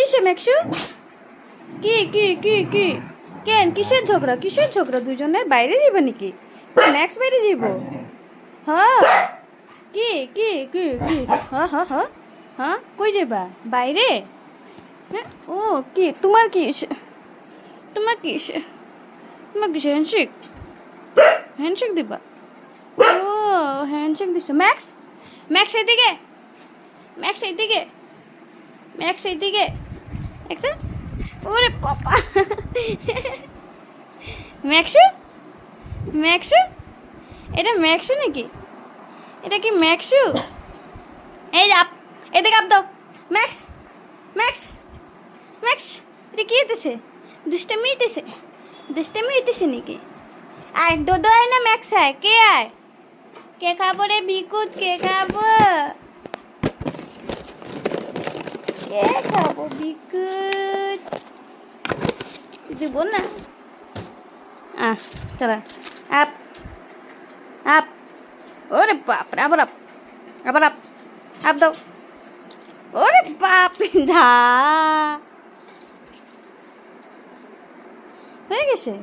কিসে মেঘসু? কি কি কি কি কেন কিসের ঝগড়া দুজনের বাইরে যাবে নাকি? ম্যাক্স বাইরে যাব? হ্যাঁ কি কি কি কি হ্যাঁ হ্যাঁ হ্যাঁ হ্যাঁ কই যাবা বাইরে? হ্যাঁ ও কি তোমার কি তোমার কি তোমার কি হ্যান্ডশেক হ্যান্ডশেক দিবা? ও হ্যান্ডশেক দিচ্ছ। ম্যাক্স ম্যাক্স এইদিকে ম্যাক্স এইদিকে ম্যাক্স এইদিকে একটা ওরে পাপা ম্যাক্সু ম্যাক্সু এটা ম্যাক্সু নাকি? এটা কি ম্যাক্সু? এই আপ এদিকে আপ দাও। ম্যাক্স ম্যাক্স ম্যাক্স এটা কি হইতেছে? দুষ্টামি হইতেছে নাকি? আয় দোদো আয় না ম্যাক্স আয় কে আয় কে খাবো রে বিকুট কে খাবো বিকুট তুই বল না চলো আপ আপ ওরে বাপ আবার আপ আবার আপ আপ দাও। ওরে বাপ ধা হয়ে গেছে।